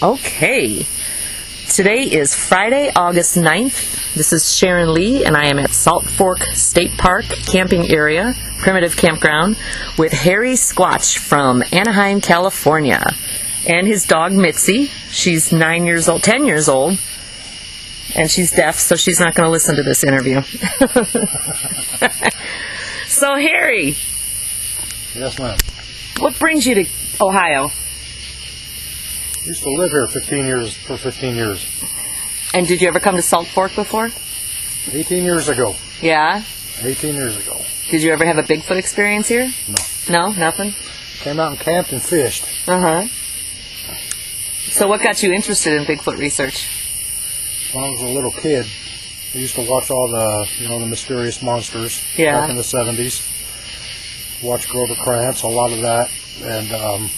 Okay. Today is Friday, August 9th. This is Sharonlee, and I am at Salt Fork State Park camping area, primitive campground, with Harry Squatch from Anaheim, California, and his dog Mitzi. She's 10 years old, and she's deaf, so she's not going to listen to this interview. So, Harry. Yes, ma'am. What brings you to Ohio? I used to live here for 15 years. And did you ever come to Salt Fork before? 18 years ago. Yeah? 18 years ago. Did you ever have a Bigfoot experience here? No. No? Nothing? Came out and camped and fished. Uh-huh. So what got you interested in Bigfoot research? When I was a little kid, I used to watch all the, the mysterious monsters back in the 70s. Watch Grover Krantz, a lot of that, and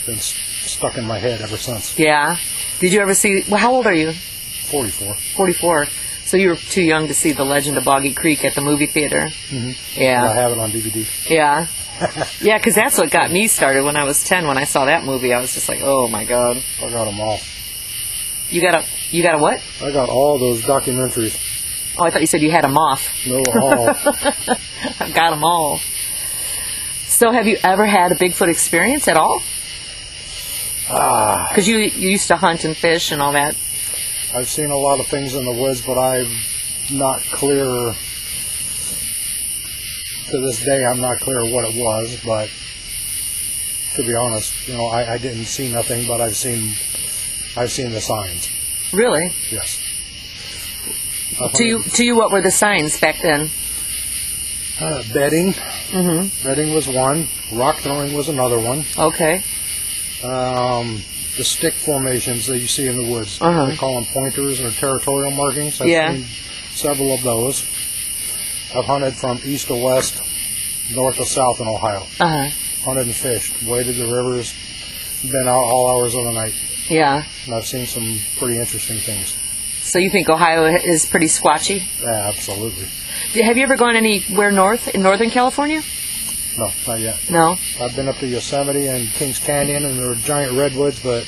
been stuck in my head ever since. Yeah. Did you ever see, well, how old are you? 44. 44. So you were too young to see The Legend of Boggy Creek at the movie theater. Mm-hmm. Yeah. I have it on DVD. Yeah. Yeah, because that's what got me started when I was 10. When I saw that movie, I was just like, oh my God. I got them all. You got a what? I got all those documentaries. Oh, I thought you said you had a moth. No, all. I've got them all. So have you ever had a Bigfoot experience at all? Because you used to hunt and fish and all that. I've seen a lot of things in the woods, but I'm not clear. To this day, I'm not clear what it was, but to be honest, I didn't see nothing, but I've seen the signs. Really? Yes. To you, what were the signs back then? Bedding. Mm-hmm. Bedding was one. Rock throwing was another one. Okay. The stick formations that you see in the woods. Uh-huh. They call them pointers or territorial markings. I've seen several of those. I've hunted from east to west, north to south in Ohio. Uh-huh. Hunted and fished. Waded the rivers. Been out all hours of the night. Yeah. And I've seen some pretty interesting things. So you think Ohio is pretty squatchy? Yeah, absolutely. Have you ever gone anywhere north in Northern California? No, not yet. No? I've been up to Yosemite and Kings Canyon, and there were giant redwoods, but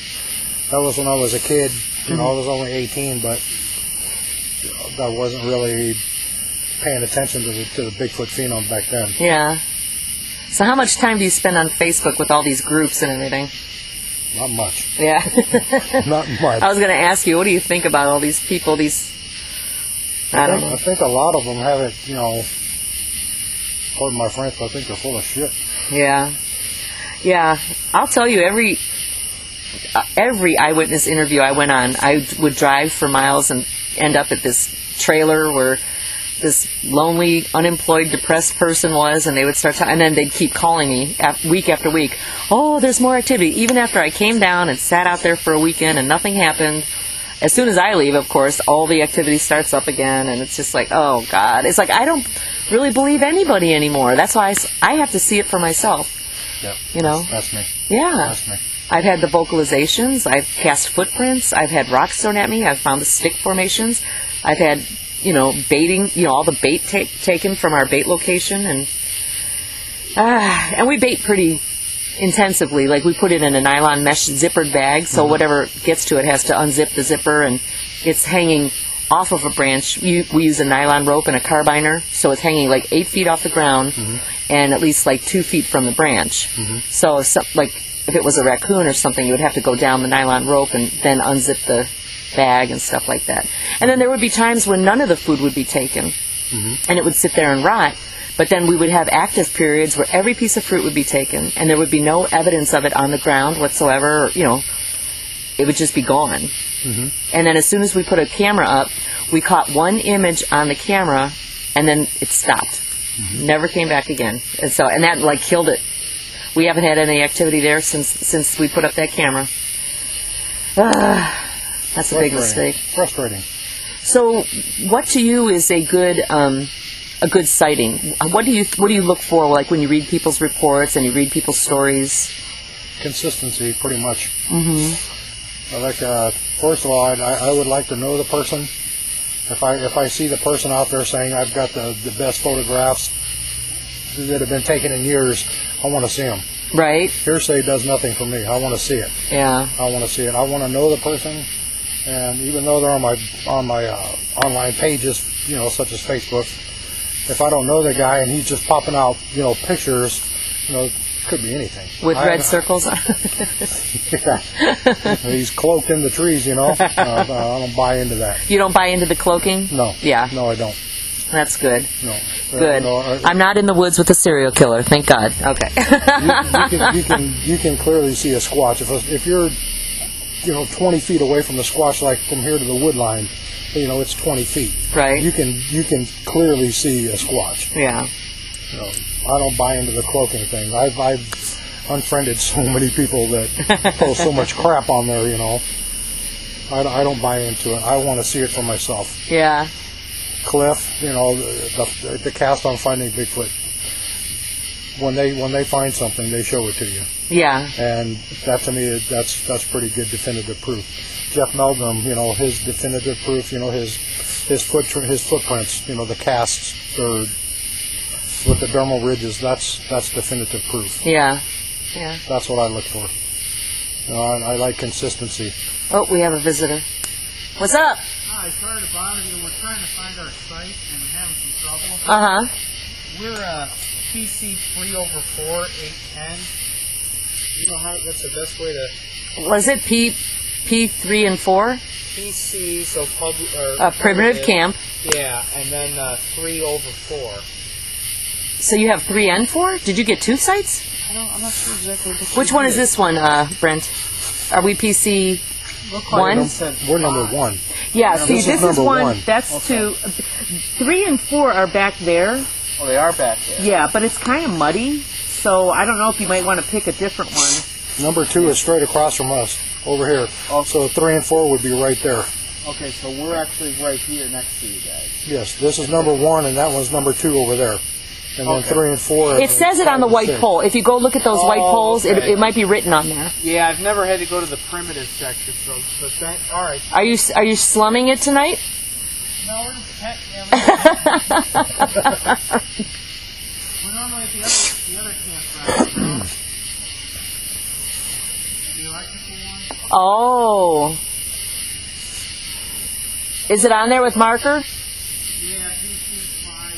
that was when I was a kid. I was only 18, but I wasn't really paying attention to the Bigfoot phenom back then. Yeah. So how much time do you spend on Facebook with all these groups and everything? Not much. Yeah. Not much. I was going to ask you, what do you think about all these people, I don't know. I think a lot of them have it, pardon my French, but I think they're full of shit. Yeah. Yeah. I'll tell you, every eyewitness interview I went on, I would drive for miles and end up at this trailer where this lonely, unemployed, depressed person was, and they would start and then they'd keep calling me week after week. Oh, there's more activity. Even after I came down and sat out there for a weekend and nothing happened, as soon as I leave, of course, all the activity starts up again, and it's just like, oh, God. It's like I don't really believe anybody anymore. That's why I have to see it for myself. Yeah, that's me. Yeah. That's me. I've had the vocalizations. I've cast footprints. I've had rocks thrown at me. I've found the stick formations. I've had, baiting, all the bait taken from our bait location. And we bait pretty intensively. Like, we put it in a nylon mesh zippered bag, so whatever gets to it has to unzip the zipper, and it's hanging off of a branch. We use a nylon rope and a carbiner, so it's hanging like 8 feet off the ground and at least like 2 feet from the branch. So if it was a raccoon or something, you would have to go down the nylon rope and then unzip the bag and stuff like that. And then there would be times when none of the food would be taken, and it would sit there and rot. But then we would have active periods where every piece of fruit would be taken, and there would be no evidence of it on the ground whatsoever. It would just be gone. And then as soon as we put a camera up, we caught one image on the camera, and then it stopped. Never came back again. And that killed it. We haven't had any activity there since we put up that camera. That's a big mistake. Frustrating. So, what to you is a good sighting? What do you look for, like when you read people's reports and you read people's stories? Consistency, pretty much. First of all, I would like to know the person. If I see the person out there saying I've got the best photographs that have been taken in years, I want to see them. Right. Hearsay does nothing for me. I want to see it. Yeah. I want to see it. I want to know the person, and even though they're on my online pages, you know, such as Facebook, if I don't know the guy and he's just popping out, you know, pictures, you know, it could be anything. With red circles on. Yeah. He's cloaked in the trees, you know. I don't buy into that. You don't buy into the cloaking? No. Yeah. No, I don't. That's good. No. Good. I'm not in the woods with a serial killer, thank God. Okay. you can clearly see a Squatch. If you're, you know, 20 feet away from the Squatch, like from here to the wood line, you know, it's 20 feet. Right. You can clearly see a Squatch. Yeah. You know, I don't buy into the cloaking thing. I've unfriended so many people that post so much crap on there, you know. I don't buy into it. I want to see it for myself. Yeah. Cliff, you know, the cast on Finding Bigfoot. When they find something, they show it to you. Yeah. And that, to me, that's pretty good definitive proof. Jeff Meldrum, you know, his definitive proof, you know, his footprints, you know, the casts with the dermal ridges, that's definitive proof. Yeah. Yeah. That's what I look for. You know, I like consistency. Oh, we have a visitor. What's up? Hi, sorry to bother you. We're trying to find our site and we're having some trouble. Uh-huh. We're PC 3/4 810. You know what's the best way to... Was it P3 and 4? PC, so primitive camp. Yeah, and then 3/4. So you have 3 and 4? Did you get 2 sites? I'm not sure exactly which one is this one, Brent? Are we PC 1? We're number 1. Yeah, see, this is one. 1. That's okay. 2. 3 and 4 are back there. Oh, they are back there. Yeah, but it's kind of muddy, so I don't know if you might want to pick a different one. Number 2 is straight across from us, over here. So 3 and 4 would be right there. Okay, so we're actually right here next to you guys. Yes, this is number 1, and that one's number 2 over there. And then 3 and 4. It says it on the white pole. If you go look at those white poles, okay. it might be written on there. Yeah, I've never had to go to the primitive section, so all right. Are you slumming it tonight? No, we're just petting them. We're normally at the other campground. The electrical one. Oh. Is it on there with marker? Yeah, PC 5,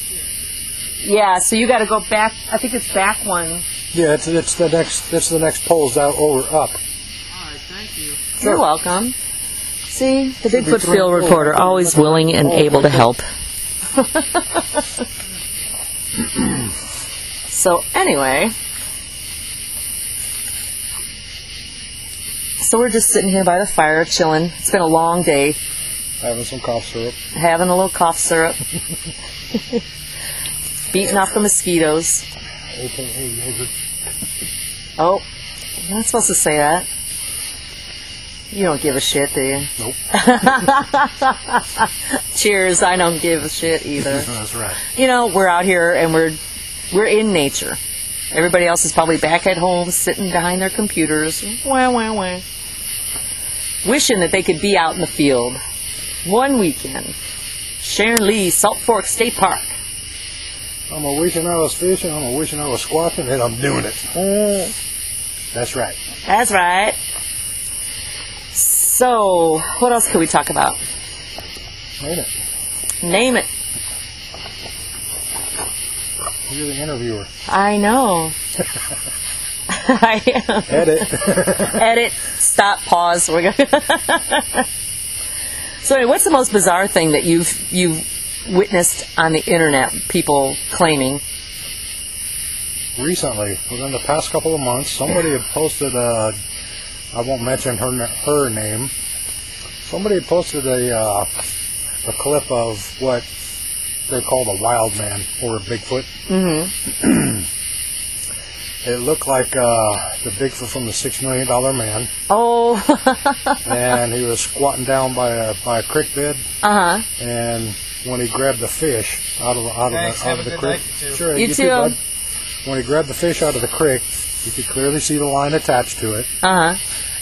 6. Yeah, so you got to go back. I think it's back one. Yeah, it's the next poles out over up. All right, thank you. Sure. You're welcome. See, the Bigfoot field reporter, always willing and able to help. So anyway, so we're just sitting here by the fire, chilling. It's been a long day. Having some cough syrup. Having a little cough syrup. Beating off the mosquitoes. AKA yogurt. Oh, you're not supposed to say that. You don't give a shit, do you? Nope. Cheers, I don't give a shit either. That's right. You know, we're out here and we're in nature. Everybody else is probably back at home, sitting behind their computers, wah, wah, wah, wishing that they could be out in the field. One weekend, Sharonlee, Salt Fork State Park. I'm a wishing I was fishing, I'm a wishing I was squatching, and I'm doing it. That's right. That's right. So, what else could we talk about? Name it. Name it. You're the interviewer. I know. I am. Edit. Edit. Stop. Pause. We're gonna. So, anyway, what's the most bizarre thing that you've witnessed on the internet? People claiming. Recently, within the past couple of months, somebody had posted a. I won't mention her name. Somebody had posted a clip of what they called a wild man or a Bigfoot. Mm-hmm. It looked like the Bigfoot from the $6 Million Man. Oh. And he was squatting down by a creek bed. Uh-huh. And when he grabbed the fish out of the creek, sure, you too. Bud. When he grabbed the fish out of the creek, you could clearly see the line attached to it. Uh-huh.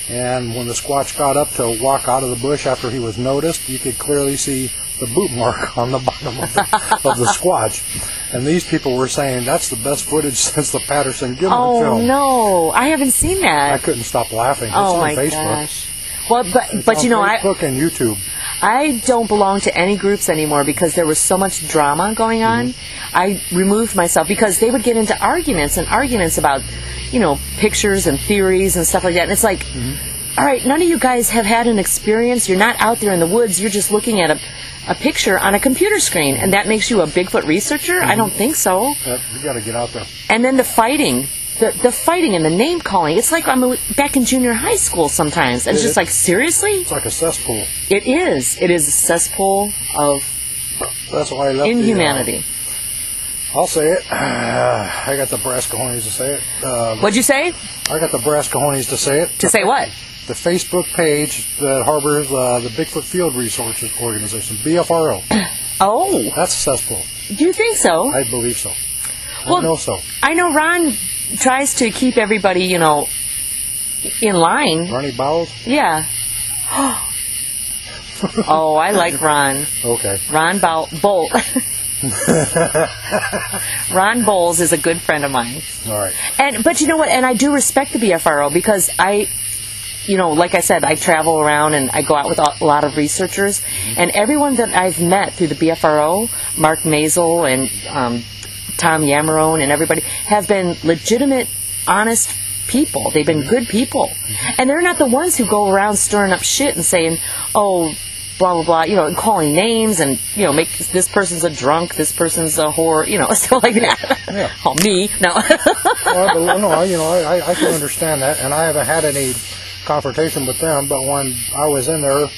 And when the Squatch got up to walk out of the bush after he was noticed, you could clearly see the boot mark on the bottom of the Squatch. And these people were saying that's the best footage since the Patterson-Gimlin film. Oh, no. I haven't seen that. I couldn't stop laughing. It's oh, on my Facebook. gosh. Well, but you know, Facebook and YouTube. I don't belong to any groups anymore because there was so much drama going on. I removed myself because they would get into arguments about, you know, pictures and theories and stuff like that. And it's like, all right, none of you guys have had an experience. You're not out there in the woods. You're just looking at a picture on a computer screen, and that makes you a Bigfoot researcher? I don't think so. You got to get out there. And then the fighting. The fighting and the name calling. It's like I'm back in junior high school sometimes. And it's just like, seriously? It's like a cesspool. It is. It is a cesspool of That's why I left inhumanity. I'll say it. I got the brass cojones to say it. What'd you say? I got the brass cojones to say it. To say what? The Facebook page that harbors the Bigfoot Field Resources Organization, BFRO. Oh. That's a cesspool. Do you think so? I believe so. Well, I know so. I know Ron tries to keep everybody, you know, in line. Ronnie Bowles? Yeah. Oh, I like Ron. Okay. Ron Bolt. Ron Bowles is a good friend of mine. All right. But you know what? And I do respect the BFRO because you know, like I said, I travel around and I go out with a lot of researchers. And everyone that I've met through the BFRO, Mark Mazel and Tom Yamarone and everybody, have been legitimate, honest people. They've been good people. And they're not the ones who go around stirring up shit and saying, oh, blah, blah, blah, you know, and calling names and, you know, make this person's a drunk, this person's a whore, you know, stuff like that. Yeah. Oh, me? No. Well, no, you know, I can understand that, and I haven't had any confrontation with them, but when I was in there,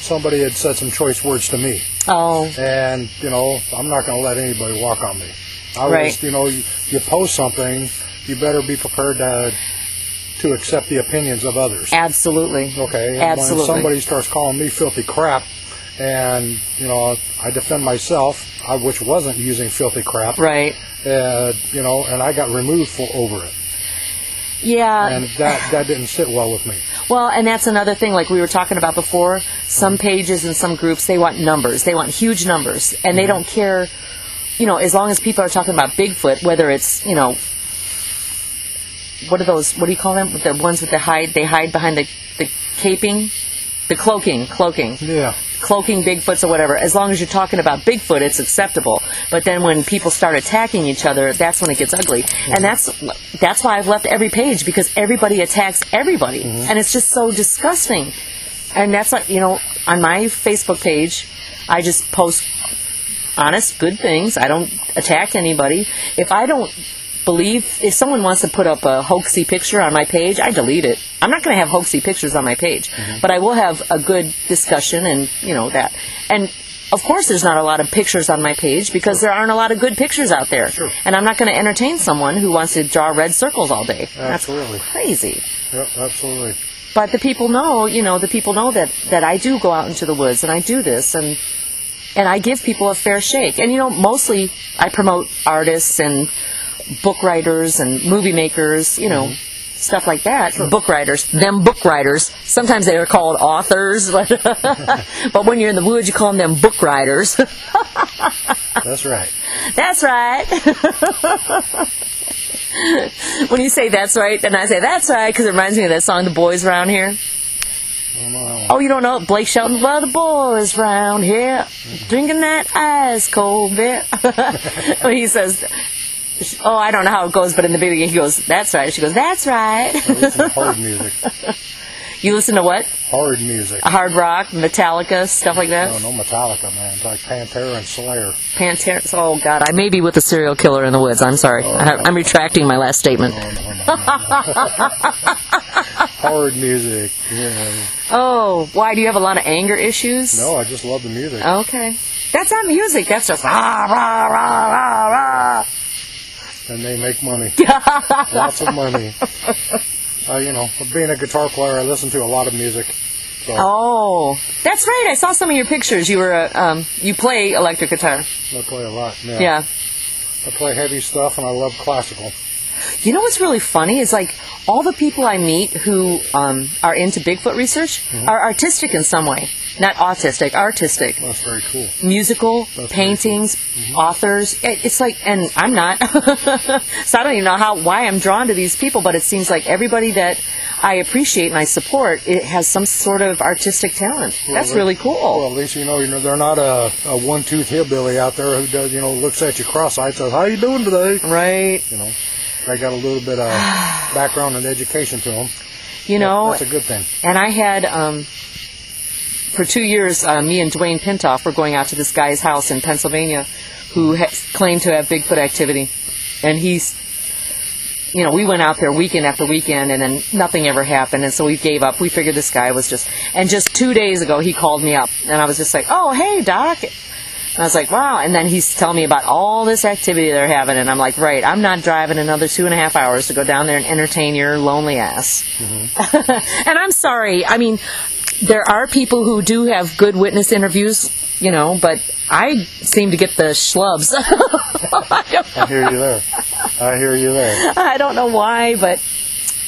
somebody had said some choice words to me. Oh. And, you know, I'm not going to let anybody walk on me. Right. You know, you post something, you better be prepared to accept the opinions of others. Absolutely. Okay. Absolutely. When somebody starts calling me filthy crap, and, you know, I defend myself, which wasn't using filthy crap. Right. You know, and I got removed over it. Yeah. And that didn't sit well with me. Well, and that's another thing, like we were talking about before. Some pages and some groups, they want numbers. They want huge numbers. And they don't care, you know, as long as people are talking about Bigfoot, whether it's, you know, what do you call them? The ones with they hide behind the caping? The cloaking. Yeah. Cloaking Bigfoots or whatever. As long as you're talking about Bigfoot, it's acceptable. But then when people start attacking each other, that's when it gets ugly. And that's why I've left every page, because everybody attacks everybody. And it's just so disgusting. And that's like, you know, on my Facebook page, I just post honest, good things. I don't attack anybody. If someone wants to put up a hoaxy picture on my page, I delete it. I'm not going to have hoaxy pictures on my page, but I will have a good discussion and, you know, that. And, of course, there's not a lot of pictures on my page because there aren't a lot of good pictures out there. Sure. And I'm not going to entertain someone who wants to draw red circles all day. Absolutely. That's crazy. Yep, absolutely. But the people know, you know, that I do go out into the woods and I do this and I give people a fair shake. And, you know, mostly I promote artists and book writers and movie makers, you know, stuff like that. Sure. Book writers. Sometimes they are called authors, but when you're in the woods, you call them book writers. That's right. That's right. When you say that's right, and I say that's right, because it reminds me of that song, The Boys Round Here. Oh, you don't know Blake Shelton? Well, the boys round here drinking that ice cold beer. When he says, oh, I don't know how it goes, but in the beginning he goes, that's right. She goes, that's right. I listen to hard music. You listen to what? Hard music. Hard rock, Metallica, stuff like that? No Metallica, man. It's like Pantera and Slayer. Pantera. Oh, God. I may be with a serial killer in the woods. I'm sorry. I'm retracting my last statement. No. Hard music. Yeah. Oh, why? Do you have a lot of anger issues? No, I just love the music. Okay. That's not music. That's just rah, rah, rah, rah, rah. And they make money. Lots of money. You know, being a guitar player, I listen to a lot of music. So. Oh, that's right. I saw some of your pictures. You were you play electric guitar. I play a lot. Yeah. I play heavy stuff, and I love classical. You know what's really funny is like all the people I meet who are into Bigfoot research are artistic in some way. Not autistic, artistic. That's very cool. Musical, paintings, authors. It's like, and I'm not. So I don't even know why I'm drawn to these people, but it seems like everybody that I appreciate and I support, it has some sort of artistic talent. Well, that's really cool. Well, at least you know they're not a one-tooth hillbilly out there who does, looks at you cross-eyed and says, "How you doing today?" Right. They got a little bit of background and education to them. That's a good thing. And I had, for 2 years, me and Dwayne Pintoff were going out to this guy's house in Pennsylvania who claimed to have Bigfoot activity. And he's, we went out there weekend after weekend, and then nothing ever happened. And so we gave up. We figured this guy was and just 2 days ago, he called me up. And I was just like, "Oh, hey, Doc." And I was like, wow. And then he's telling me about all this activity they're having. And I'm like, right, I'm not driving another 2.5 hours to go down there and entertain your lonely ass. And I'm sorry. I mean, there are people who do have good witness interviews, but I seem to get the schlubs. I hear you there. I don't know why, but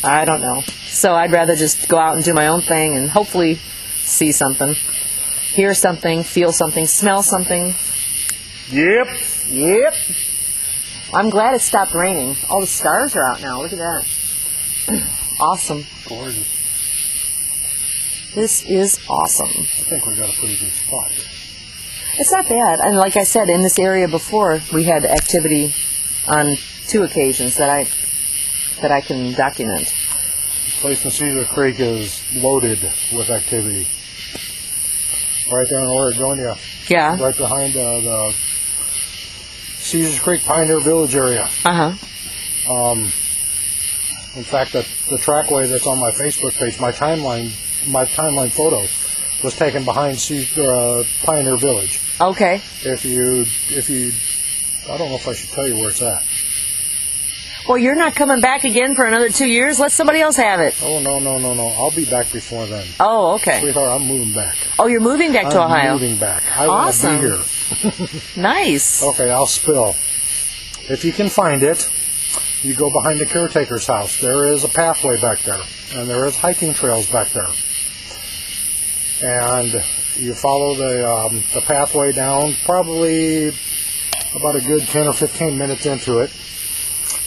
I don't know. So I'd rather just go out and do my own thing and hopefully see something. Hear something, feel something, smell something. Yep. I'm glad it stopped raining. All the stars are out now. Look at that. Awesome. Gorgeous. This is awesome. I think we got a pretty good spot here. It's not bad. And like I said, in this area before, we had activity on 2 occasions that I can document. This place in Cedar Creek is loaded with activity. Right there in Oregonia. Yeah. Right behind the Caesars Creek Pioneer Village area. In fact, the trackway that's on my Facebook page, my timeline photo was taken behind Pioneer Village. Okay. If you, I don't know if I should tell you where it's at. Well, you're not coming back again for another 2 years? Let somebody else have it. Oh, no. I'll be back before then. Oh, okay. Sweetheart, I'm moving back. Oh, you're moving back to Ohio? I'm moving back. I want to be here. Nice. Okay, I'll spill. If you can find it, you go behind the caretaker's house. There is a pathway back there, and there is hiking trails back there. And you follow the pathway down, probably about a good 10 or 15 minutes into it.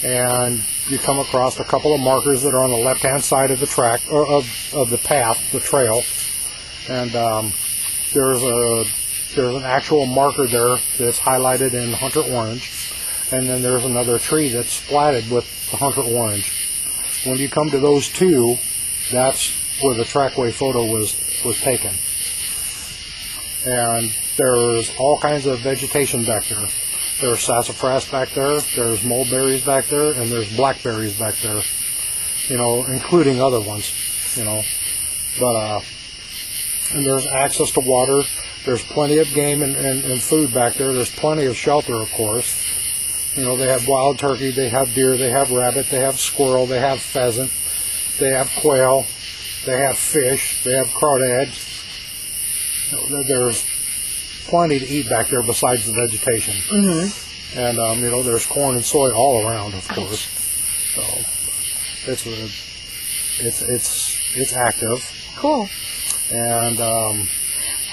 And you come across a couple of markers that are on the left-hand side of the track, or of the path, the trail. And there's an actual marker there that's highlighted in hunter orange. And then there's another tree that's splatted with the hunter orange. When you come to those two, that's where the trackway photo was taken. And there's all kinds of vegetation back there. There's sassafras back there, there's mulberries back there, and there's blackberries back there, including other ones, But, and there's access to water, there's plenty of game and food back there, there's plenty of shelter, of course. They have wild turkey, they have deer, they have rabbit, they have squirrel, they have pheasant, they have quail, they have fish, they have crawdads. There's plenty to eat back there besides the vegetation. And there's corn and soy all around, of course. So it's active. Cool. And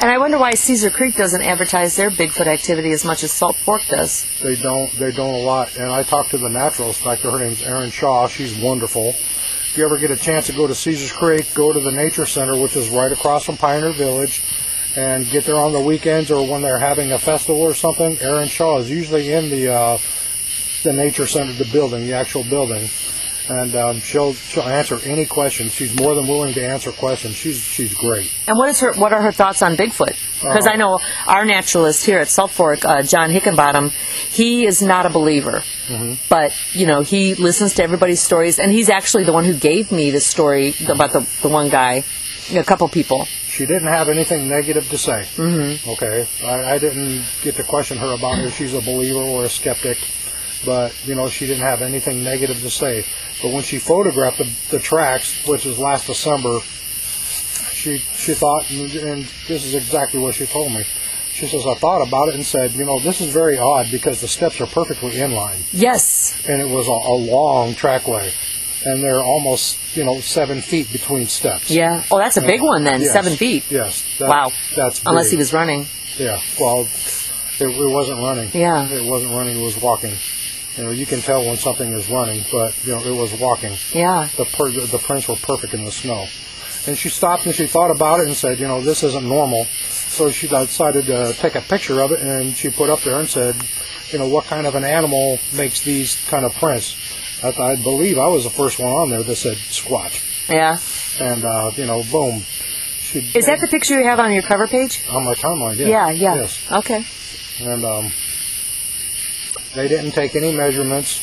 I wonder why Cedar Creek doesn't advertise their Bigfoot activity as much as Salt Fork does. They don't a lot. And I talked to the naturalist back there. Her name's Erin Shaw. She's wonderful. If you ever get a chance to go to Cedar Creek, go to the Nature Center, which is right across from Pioneer Village, and get there on the weekends or when they're having a festival or something. Erin Shaw is usually in the Nature Center, the actual building, and she'll answer any questions. She's more than willing to answer questions. She's great. And what are her thoughts on Bigfoot? Because I know our naturalist here at Salt Fork, John Hickenbottom, he is not a believer, but he listens to everybody's stories, and he's actually the one who gave me the story about the one guy, a couple people. She didn't have anything negative to say. Okay, I didn't get to question her about if she's a believer or a skeptic, but she didn't have anything negative to say. But when she photographed the tracks, which was last December, she thought, and this is exactly what she told me. She says, I thought about it and said, this is very odd because the steps are perfectly in line. Yes. And it was a long trackway. and they're almost 7 feet between steps. Yeah. Oh, that's a big one then. Yes. 7 feet. Yes. Wow. That's big. Unless he was running. Yeah. Well, it wasn't running. Yeah. It wasn't running. It was walking. You can tell when something is running, but it was walking. Yeah. The prints were perfect in the snow. And she stopped and she thought about it and said, this isn't normal. So she decided to take a picture of it, and she put up there and said, what kind of an animal makes these kind of prints? I believe I was the first one on there that said Squatch. Yeah. And, boom. Is that the picture you have on your cover page? On my timeline, yeah. Yeah. Yes. Okay. And they didn't take any measurements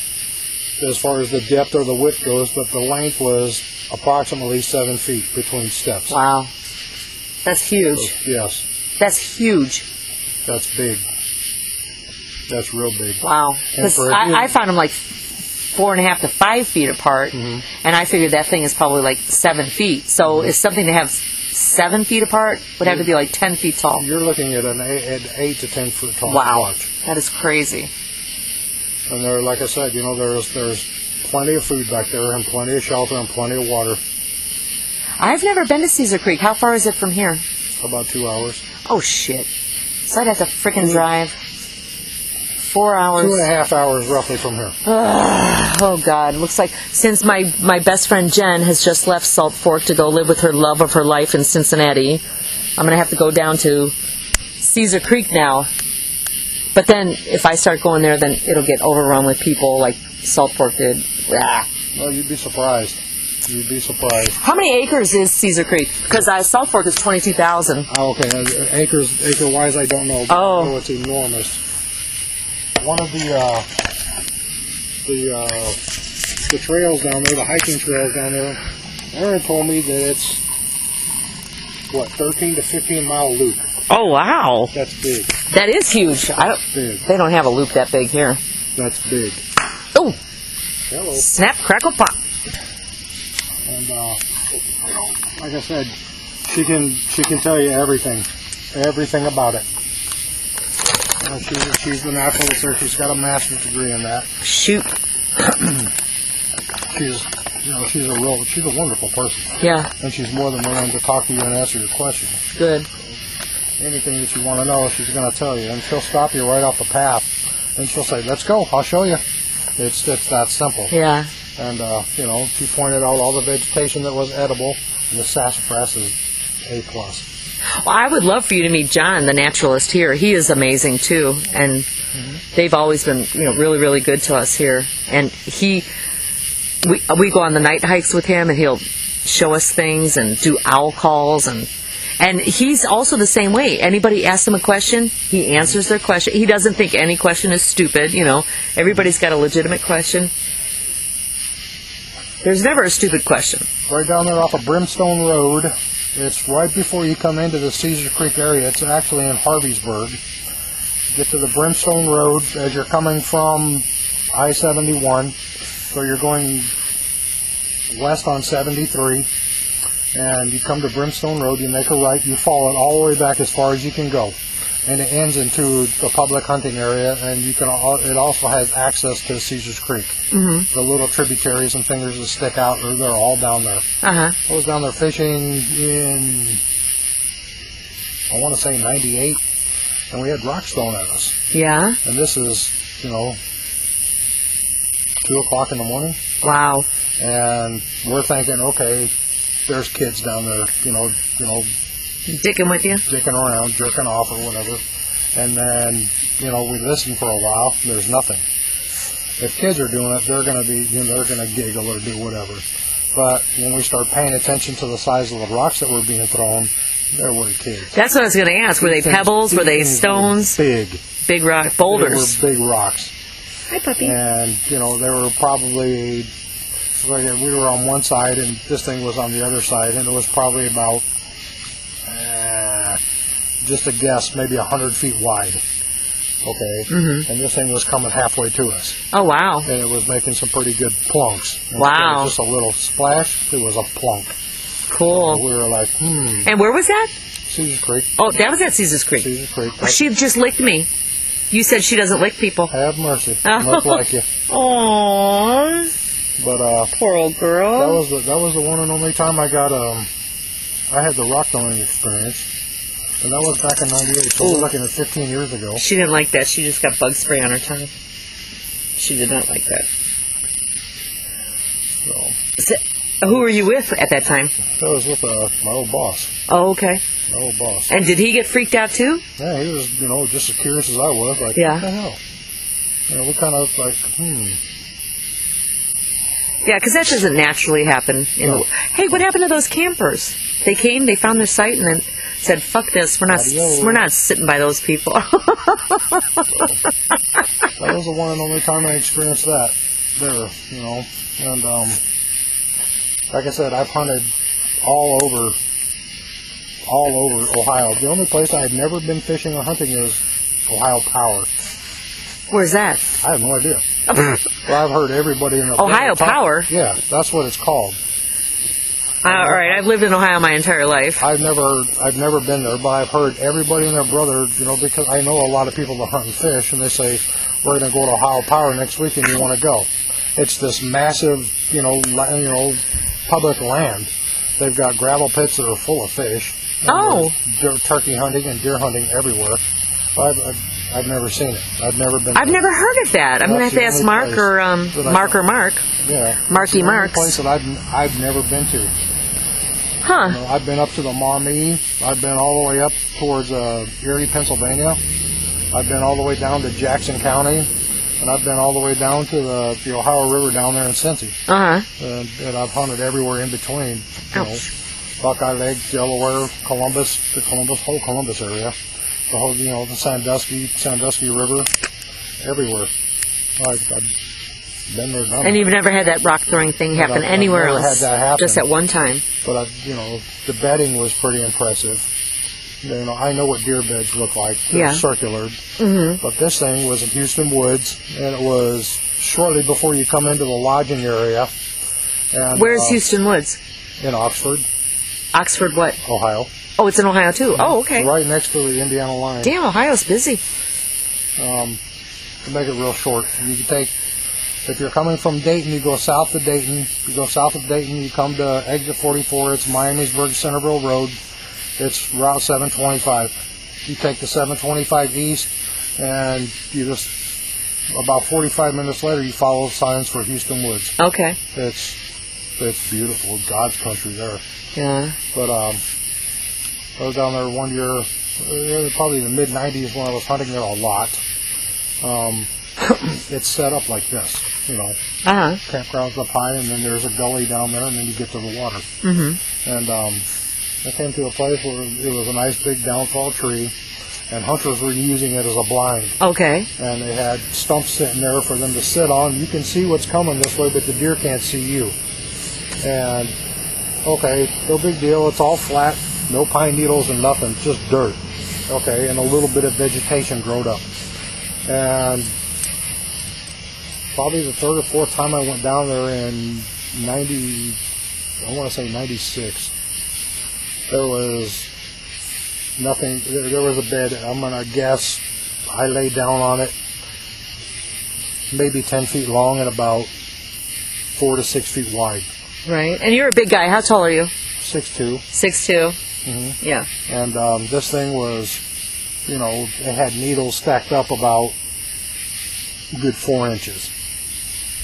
as far as the depth or the width goes, but the length was approximately 7 feet between steps. Wow. That's huge. So, yes. That's huge. That's big. That's real big. Wow. Because I found them like 4.5 to 5 feet apart, and I figured that thing is probably like 7 feet. So is something to have 7 feet apart would have to be like 10 feet tall. You're looking at an 8 to 10 foot tall Wow. Squatch. That is crazy. And there, like I said, there's plenty of food back there, and plenty of shelter, and plenty of water. I've never been to Caesar Creek. How far is it from here? About 2 hours. Oh, shit. So I'd have to frickin' drive 4 hours. 2.5 hours roughly from here. Oh, God. Looks like since my best friend Jen has just left Salt Fork to go live with her love of her life in Cincinnati, I'm going to have to go down to Caesar Creek now. But then if I start going there, then it'll get overrun with people like Salt Fork did. Ah. Well, you'd be surprised. You'd be surprised. How many acres is Caesar Creek? Because Salt Fork is 22,000. Oh, okay. Acre-wise, I don't know. But I know it's enormous. One of the trails down there, the hiking trails down there, Aaron told me that it's 13 to 15 mile loop. Oh, wow. That's big. That is huge. Big. They don't have a loop that big here. That's big. Oh. Hello. Snap, crackle, pop. And like I said, she can tell you everything about it. She's the naturalist there. She's got a master's degree in that. Shoot. She's a wonderful person. Yeah. And she's more than willing to talk to you and answer your questions. Good. Anything that you want to know, she's going to tell you, and she'll stop you right off the path, and she'll say, "Let's go. I'll show you." It's that simple. Yeah. And she pointed out all the vegetation that was edible, and the sassafras is A+. Well, I would love for you to meet John, the naturalist here. He is amazing too, and they've always been, really, really good to us here. And we go on the night hikes with him, and he'll show us things and do owl calls, and he's also the same way. Anybody asks him a question, he answers their question. He doesn't think any question is stupid. Everybody's got a legitimate question. There's never a stupid question. Right down there off of Brimstone Road. It's right before you come into the Caesar Creek area. It's actually in Harveysburg. Get to the Brimstone Road as you're coming from I-71. So you're going west on 73. And you come to Brimstone Road, you make a right, you follow it all the way back as far as you can go. And it ends into the public hunting area, and it also has access to Caesar's Creek. Mm-hmm. The little tributaries and fingers that stick out, they're all down there. I was down there fishing in, I want to say 98, and we had rocks thrown at us. Yeah? And this is, 2 o'clock in the morning. Wow. And we're thinking, okay, there's kids down there, dicking with you? Dicking around, jerking off or whatever. And then, we listen for a while, there's nothing. If kids are doing it, they're going to be, they're going to giggle or do whatever. But when we start paying attention to the size of the rocks that were being thrown, there were kids. That's what I was going to ask. Were they pebbles? Were they stones? Big. Big rock boulders? They were big rocks. Hi, puppy. And, they were probably, we were on one side and this thing was on the other side, and it was probably about, just a guess, maybe 100 feet wide. Okay? Mm-hmm. And this thing was coming halfway to us. Oh, wow. And it was making some pretty good plunks. Wow. Just a little splash, it was a plunk. Cool. And we were like, And where was that? Caesar's Creek. Oh, that was at Caesar's Creek. Caesar's Creek. Oh, she just licked me. You said she doesn't lick people. Have mercy. Much like you. Aww. But poor old girl. That was the one and only time I got I had the rock throwing experience, and that was back in '98. So we're looking at 15 years ago. She didn't like that. She just got bug spray on her tongue. She did not like that. So, who were you with at that time? I was with my old boss. Oh, okay. My old boss. And did he get freaked out too? Yeah, he was, just as curious as I was. Like, yeah. What the hell? We kind of like, Yeah, because that doesn't naturally happen. Hey, what happened to those campers? They came, they found their site, and then said, "Fuck this, we're not sitting by those people." That was the one and only time I experienced that there, and like I said, I've hunted all over Ohio. The only place I had never been fishing or hunting is Ohio Power. Where's that? I have no idea. Well, I've heard everybody in Ohio Power. Yeah, that's what it's called. All right, I've lived in Ohio my entire life. I've never been there, but I've heard everybody and their brother, because I know a lot of people that hunt and fish, and they say, we're going to go to Ohio Power next week, and you want to go. It's this massive, public land. They've got gravel pits that are full of fish. Oh. Turkey hunting and deer hunting everywhere. I've never seen it. I've never been. I've never heard of that. I'm going to have to ask Mark or Mark. Yeah. Marky Marks. Place that I've never been to. Huh. I've been up to the Maumee. I've been all the way up towards Erie, Pennsylvania. I've been all the way down to Jackson County. And I've been all the way down to the Ohio River down there in Cincy. And I've hunted everywhere in between. Buckeye Lake, Delaware, Columbus, whole Columbus area. The whole, the Sandusky River, everywhere. I've been there, done. And you've never had that rock throwing thing happen anywhere else? I've never had that happen. Just at one time. But the bedding was pretty impressive. I know what deer beds look like. They're circular. Mm-hmm. But this thing was in Houston Woods, and it was shortly before you come into the lodging area. And, where's Houston Woods? In Oxford. Oxford what? Ohio. Oh, it's in Ohio too. Oh, okay. Right next to the Indiana line. Damn, Ohio's busy. To make it real short, you can take, if you're coming from Dayton, you go south of Dayton. You go south of Dayton, you come to exit 44. It's Miamisburg Centerville Road. It's Route 725. You take the 725 east, and you just, about 45 minutes later, you follow the signs for Houston Woods. Okay. It's beautiful. God's country there. Yeah. But I was down there one year, probably in the mid-'90s when I was hunting there a lot. It's set up like this, Campground's up high, and then there's a gully down there, and then you get to the water. Mm-hmm. And I came to a place where it was a nice big downfall tree, and hunters were using it as a blind. Okay. And they had stumps sitting there for them to sit on. You can see what's coming this way, but the deer can't see you. And, okay, no big deal. It's all flat. No pine needles and nothing, just dirt. Okay, and a little bit of vegetation growed up. And probably the third or fourth time I went down there in 96, there was nothing. There was a bed. I'm going to guess I laid down on it, maybe 10 feet long and about 4 to 6 feet wide. Right. And you're a big guy. How tall are you? 6'2". 6'2". Mm-hmm. Yeah. And this thing was, it had needles stacked up about a good 4 inches,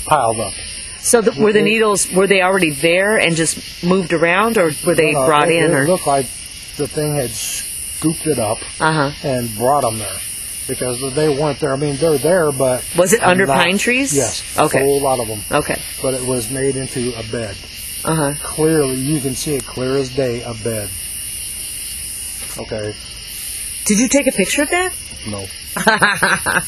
piled up. So were the needles, were they already there and just moved around, or were they brought in? It looked like the thing had scooped it up and brought them there. Because they weren't there. I mean, they're there, but... Was it under pine trees? Yes. Okay. A whole lot of them. Okay. But it was made into a bed. Clearly, you can see it clear as day, a bed. Okay. Did you take a picture of that? No.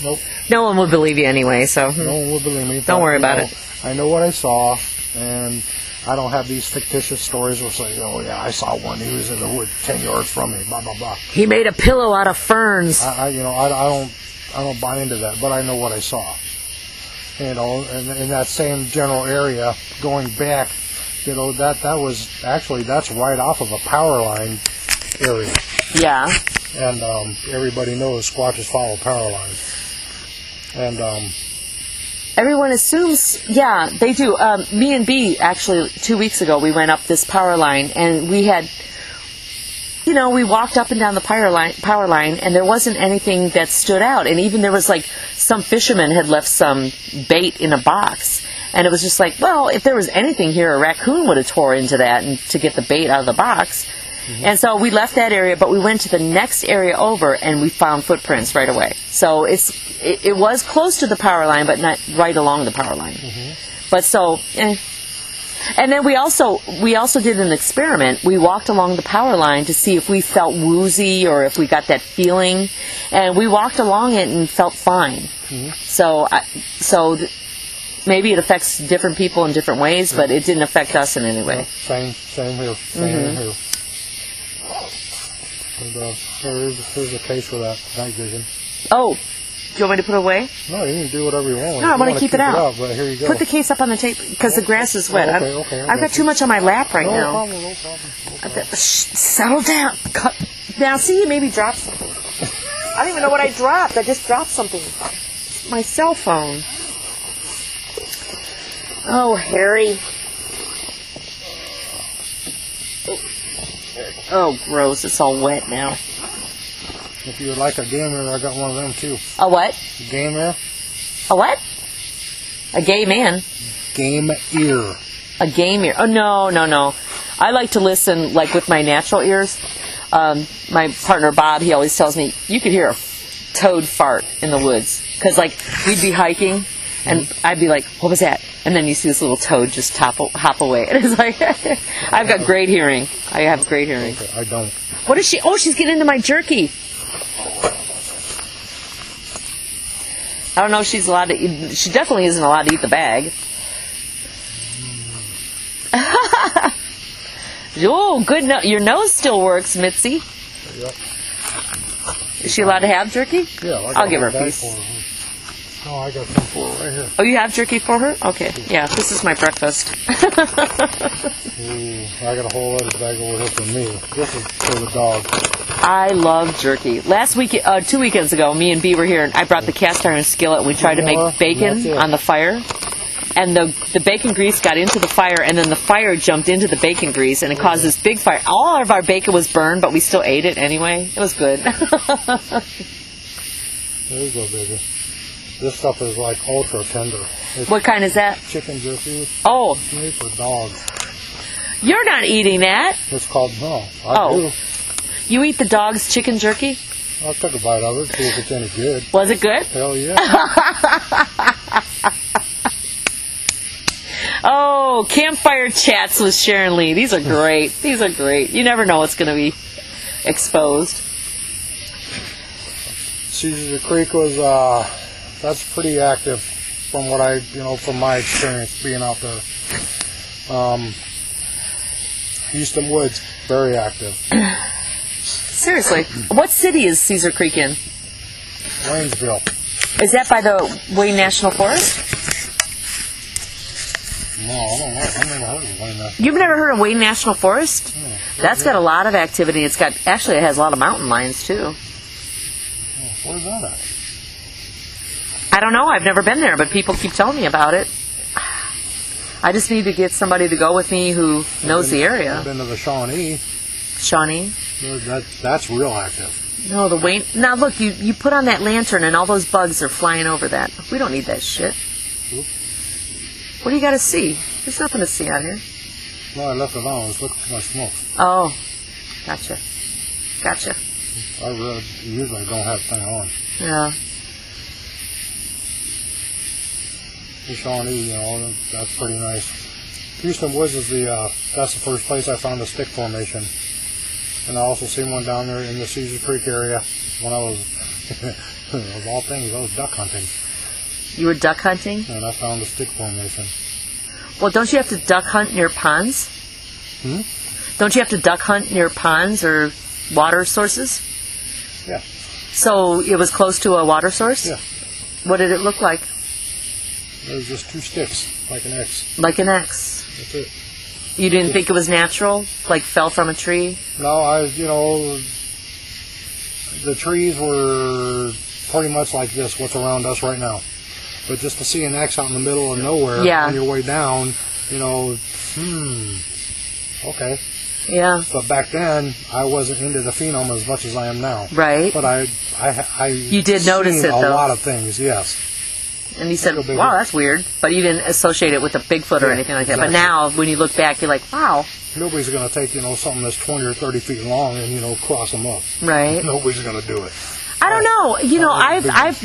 Nope. No one would believe you anyway, so... No one would believe me. Don't worry about it. I know what I saw, and I don't have these fictitious stories where say, oh yeah, I saw one. He was in the woods 10 yards from me. Blah blah blah. He made a pillow out of ferns. I don't buy into that, but I know what I saw. And in that same general area, going back, that's right off of a power line area. Yeah. And everybody knows Squatches follow power lines. And Everyone assumes, yeah, they do. Me and B, actually, 2 weeks ago, we went up this power line, and we had, we walked up and down the power line, and there wasn't anything that stood out. And even there was, like, some fishermen had left some bait in a box. And it was just like, well, if there was anything here, a raccoon would have tore into that and to get the bait out of the box. Mm-hmm. And so we left that area, but we went to the next area over, and we found footprints right away. So it was close to the power line, but not right along the power line. Mm-hmm. But so, and then we also did an experiment. We walked along the power line to see if we felt woozy or if we got that feeling, and we walked along it and felt fine. Mm-hmm. So maybe it affects different people in different ways, but it didn't affect us in any way. Same here. Same here. And, here's the case for that night vision. Oh, do you want me to put it away? No, you can do whatever you want. No, I want to keep it out. But here you go. Put the case up on the tape because the grass is wet. Okay. I've got too much on my lap right now. No problem. Settle down. Now, see, you maybe dropped something. I don't even know what I dropped. I just dropped something. My cell phone. Oh, Harry. Oh, gross. It's all wet now. If you would like a game ear, I got one of them too. A what? A game ear. A what? A gay man. Game ear. A game ear. Oh, no. I like to listen, like, with my natural ears. My partner, Bob, he always tells me, you could hear a toad fart in the woods. Because, like, we'd be hiking, and I'd be like, what was that? And then you see this little toad just hop away. And it's like, I've got great hearing. I have great hearing. Okay, I don't. What is she? Oh, she's getting into my jerky. I don't know if she's allowed to eat. She definitely isn't allowed to eat the bag. Oh, good. Your nose still works, Mitzi. Yep. Is she allowed to have jerky? Yeah. I'll give her a piece. Oh, I got some for her right here. Oh, you have jerky for her? Okay. Yeah, this is my breakfast. I got a whole other bag over here for me. This is for the dog. I love jerky. Last week, 2 weekends ago, me and Bea were here, and I brought the cast iron skillet, and we tried to make bacon on the fire. And the bacon grease got into the fire, and then the fire jumped into the bacon grease, and it caused this big fire. All of our bacon was burned, but we still ate it anyway. It was good. There you go, baby. This stuff is like ultra tender. What kind is that? Chicken jerky. Oh. It's made for dogs. You're not eating that. It's called, no, I do. You eat the dog's chicken jerky? I took a bite of it, see if it's any good. Was it good? Hell yeah. Oh, campfire chats with Sharonlee. These are great. These are great. You never know what's going to be exposed. Caesar Creek was, that's pretty active from what from my experience being out there. Houston Woods, very active. Seriously. What city is Caesar Creek in? Waynesville. Is that by the Wayne National Forest? No, I don't know. I've never heard of Wayne National. You've never heard of Wayne National Forest? Yeah. That's got a lot of activity. It has a lot of mountain lions too. Where's that at? I don't know. I've never been there, but people keep telling me about it. I just need to get somebody to go with me who knows the area. I've been to the Shawnee. Shawnee? That's real active. No, the Wayne. Now look, you put on that lantern and all those bugs are flying over that. We don't need that shit. Oop. What do you got to see? There's nothing to see out here. No, I left it on. I was looking for my smoke. Oh, gotcha. I usually don't have thing on. Yeah. The Shawnee, that's pretty nice. Houston Woods is that's the first place I found a stick formation. And I also seen one down there in the Caesar Creek area when I was, of all things, I was duck hunting. You were duck hunting? And I found a stick formation. Well, don't you have to duck hunt near ponds? Don't you have to duck hunt near ponds or water sources? Yeah. So it was close to a water source? Yeah. What did it look like? There was just two sticks, like an X. Like an X. That's it. You didn't think it was natural? Like fell from a tree? No, the trees were pretty much like this, what's around us right now. But just to see an X out in the middle of nowhere on your way down, you know, okay. Yeah. But back then, I wasn't into the phenom as much as I am now. Right. But I you did notice it, though. A lot of things, yes. And you said, wow, that's weird. But you didn't associate it with a Bigfoot or anything like that. Exactly. But now, when you look back, you're like, wow. Nobody's going to take, you know, something that's 20 or 30 feet long and, you know, cross them up. Right. Nobody's going to do it. I don't know. You know, I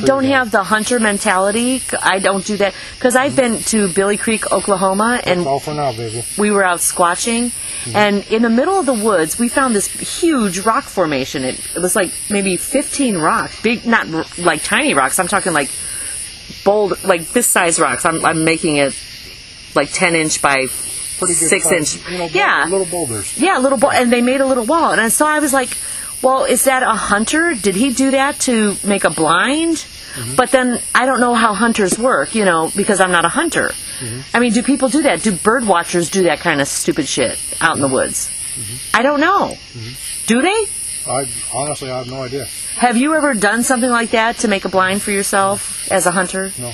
don't have the hunter mentality. I don't do that. Because I've been to Billy Creek, Oklahoma. And all for now, baby. We were out squatching. And in the middle of the woods, we found this huge rock formation. It was like maybe 15 rocks. Big, not like tiny rocks. I'm talking like bold, like this size rocks. I'm making it like 10-inch by 6-inch. You know, little boulders. Yeah, and they made a little wall. And so I was like, well, is that a hunter? Did he do that to make a blind? But then I don't know how hunters work, you know, because I'm not a hunter. I mean, do people do that? Do bird watchers do that kind of stupid shit out in the woods? I don't know. Do they? Honestly, I have no idea. Have you ever done something like that to make a blind for yourself as a hunter? No.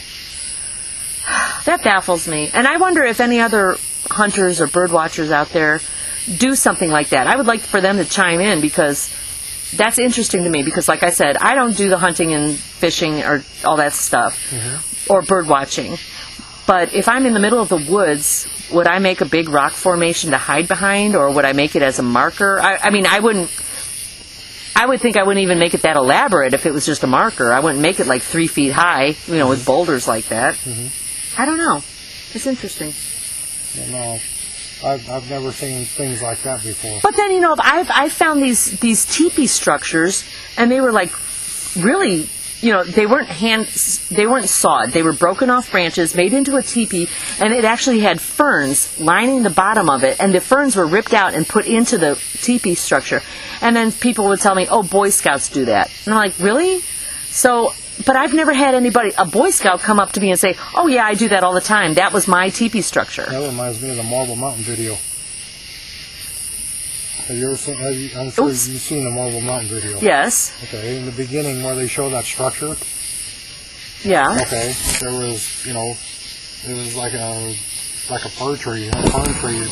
That baffles me. And I wonder if any other hunters or bird watchers out there do something like that. I would like for them to chime in, because that's interesting to me, because like I said, I don't do the hunting and fishing or all that stuff, or bird watching. But if I'm in the middle of the woods, would I make a big rock formation to hide behind, or would I make it as a marker? I mean, I would think I wouldn't even make it that elaborate if it was just a marker. I wouldn't make it like 3 feet high, you know, with boulders like that. I don't know. It's interesting. No. I've never seen things like that before. But then, you know, I found these teepee structures, and they were like really, you know, they weren't sawed. They were broken off branches, made into a teepee, and it actually had ferns lining the bottom of it, and the ferns were ripped out and put into the teepee structure. And then people would tell me, oh, Boy Scouts do that. And I'm like, really? So, but I've never had a Boy Scout come up to me and say, oh yeah, I do that all the time. That was my teepee structure. That reminds me of the Marble Mountain video. Have you ever seen, I'm sure you've seen the Marble Mountain video. Yes. Okay, in the beginning where they show that structure. Yeah. Okay, there was, you know, it was like a fir tree, a pine tree,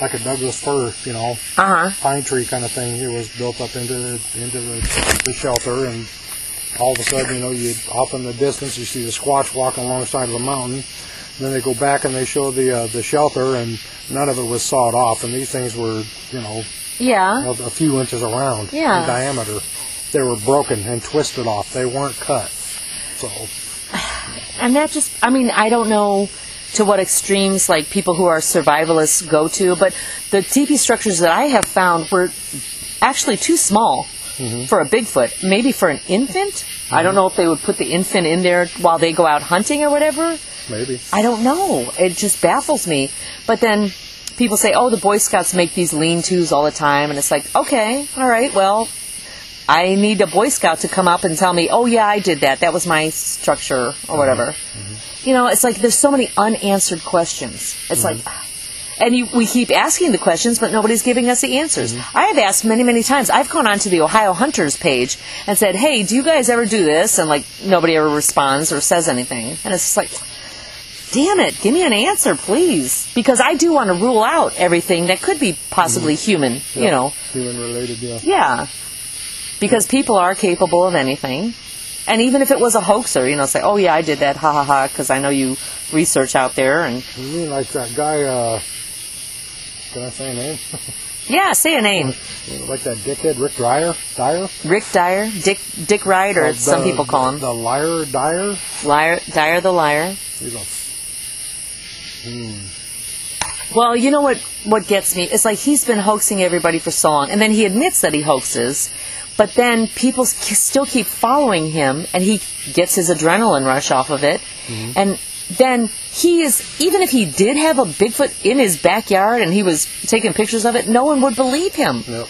like a Douglas fir, you know, pine tree kind of thing. It was built up into the shelter, and all of a sudden, you know, off in the distance, you see the Squatch walking alongside of the mountain. And then they go back and they show the shelter, and none of it was sawed off. And these things were, you know, a few inches around in diameter. They were broken and twisted off. They weren't cut. So. And that just, I mean, I don't know to what extremes like people who are survivalists go to, but the teepee structures that I have found were actually too small. For a Bigfoot, maybe for an infant. I don't know if they would put the infant in there while they go out hunting or whatever. Maybe. I don't know. It just baffles me. But then people say, oh, the Boy Scouts make these lean-tos all the time. And it's like, okay, all right, well, I need a Boy Scout to come up and tell me, oh, yeah, I did that. That was my structure or whatever. You know, it's like there's so many unanswered questions. It's like... And we keep asking the questions, but nobody's giving us the answers. I have asked many, many times. I've gone onto the Ohio Hunters page and said, hey, do you guys ever do this? And, like, nobody ever responds or says anything. And it's just like, damn it, give me an answer, please. Because I do want to rule out everything that could be possibly human, you know. Human-related, Yeah. Because people are capable of anything. And even if it was a hoaxer, you know, say, oh, yeah, I did that, ha, ha, ha, because I know you research out there. And you mean like that guy, can I say a name? Yeah, say a name. Like that dickhead, Rick Dyer? Rick Dyer? Dick Ryder, some people call him. The liar Dyer? Dyer the liar. He's Well, you know what gets me? It's like he's been hoaxing everybody for so long, and then he admits that he hoaxes, but then people still keep following him, and he gets his adrenaline rush off of it, and then he is, even if he did have a Bigfoot in his backyard and he was taking pictures of it, no one would believe him. Yep.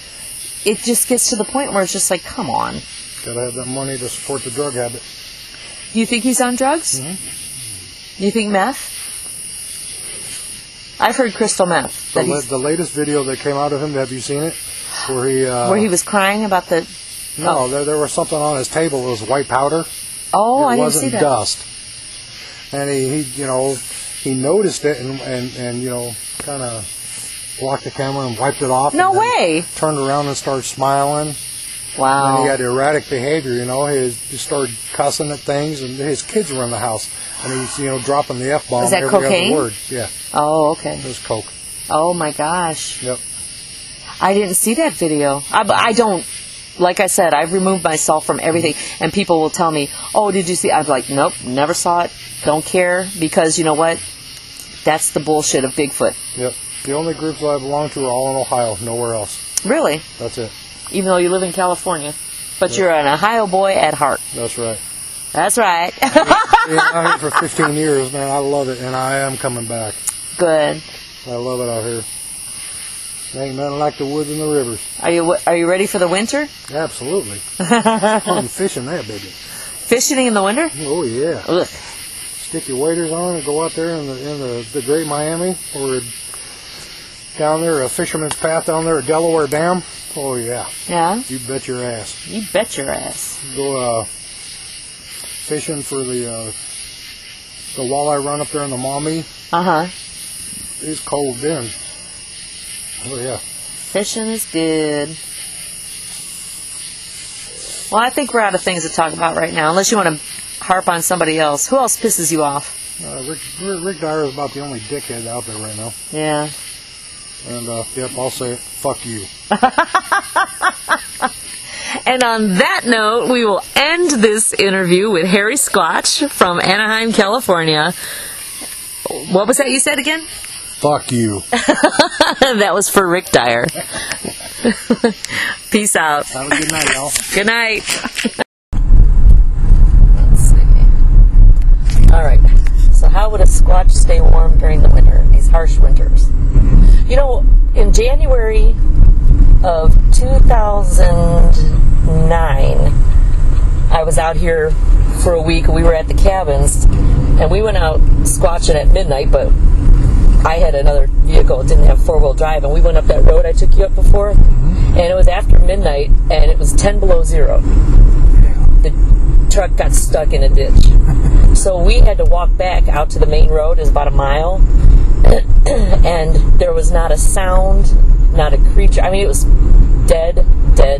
It just gets to the point where it's just like, come on. Gotta have that money to support the drug habit. You think he's on drugs? You think meth? I've heard crystal meth. The latest video that came out of him, have you seen it? Where he was crying about the... No, there was something on his table. It was white powder. Oh, I didn't see that. It wasn't dust. And he noticed it and kind of blocked the camera and wiped it off. No way. Turned around and started smiling. Wow. And he had erratic behavior, he started cussing at things, and his kids were in the house, and he's, dropping the F-bomb Is that every cocaine? other word. Yeah. Oh, okay. It was coke. Oh, my gosh. Yep. I didn't see that video. I don't, like I said, I've removed myself from everything, and people will tell me, oh, did you see? I'm like, nope, never saw it, don't care, because you know what? That's the bullshit of Bigfoot. Yep. The only groups I belong to are all in Ohio, nowhere else. Really? That's it. Even though you live in California. But you're an Ohio boy at heart. That's right. That's right. I'm here for 15 years, man. I love it, and I am coming back. Good. I love it out here. Ain't nothing like the woods and the rivers. Are you ready for the winter? Absolutely. Fun fishing that, baby. Fishing in the winter? Oh, yeah. Ugh. Stick your waders on and go out there in the Great Miami, or down there, a fisherman's path down there at Delaware Dam. Oh, yeah. Yeah? You bet your ass. You bet your ass. Go fishing for the walleye run up there in the Maumee. Uh-huh. It's cold then. Oh, yeah. Fishing is good. Well, I think we're out of things to talk about right now, unless you want to harp on somebody else. Who else pisses you off? Rick Dyer is about the only dickhead out there right now. Yeah. And, yep, I'll say it. Fuck you. And on that note, we will end this interview with Harry Squatch from Anaheim, California. What was that you said again? Fuck you. That was for Rick Dyer. Peace out. Have a good night, y'all. Good night. Let's see. All right. So how would a Squatch stay warm during the winter, these harsh winters? In January of 2009, I was out here for a week. We were at the cabins, and we went out squatching at midnight, but I had another vehicle. It didn't have four-wheel drive, and we went up that road I took you up before, and it was after midnight, and it was 10 below zero. The truck got stuck in a ditch. So we had to walk back out to the main road. It was about a mile, and there was not a sound, not a creature. I mean, it was dead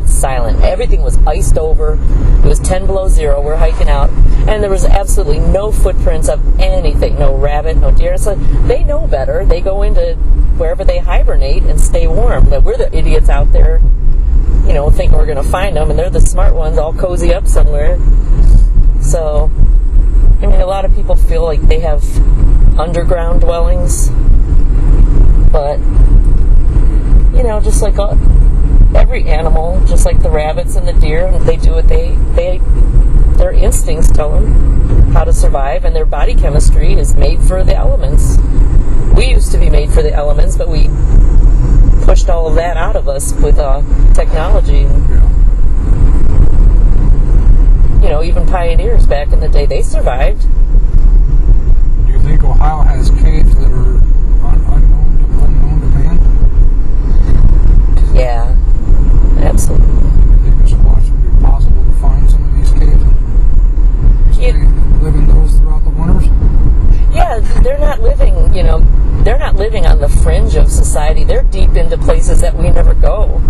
silent. Everything was iced over. It was 10 below zero. We're hiking out, and there was absolutely no footprints of anything. No rabbit, no deer. So they know better. They go into wherever they hibernate and stay warm. But we're the idiots out there, thinking we're going to find them, and they're the smart ones, all cozy up somewhere. So, I mean, a lot of people feel like they have underground dwellings, but, just like every animal, just like the rabbits and the deer, they do what their instincts tell them how to survive, and their body chemistry is made for the elements. We used to be made for the elements, but we pushed all of that out of us with technology. Even pioneers back in the day, they survived. Do you think Ohio has caves that are unknown to man? Yeah, absolutely. Do you think it's possible to find some of these caves? Live in those throughout the winters? Yeah, they're not living, they're not living on the fringe of society. They're deep into places that we never go.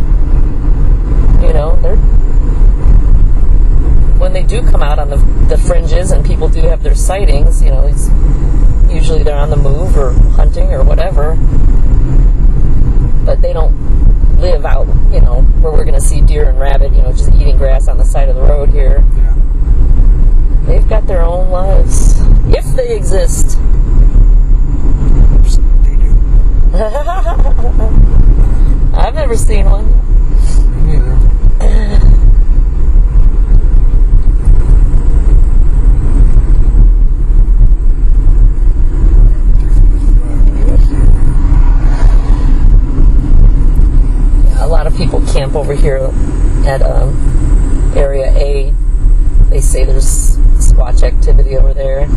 When they do come out on the fringes and people do have their sightings, usually they're on the move or hunting or whatever. But they don't live out, where we're going to see deer and rabbit, just eating grass on the side of the road here. Yeah. They've got their own lives, if they exist. They do. I've never seen one. Me neither. A lot of people camp over here at Area A. They say there's Squatch activity over there.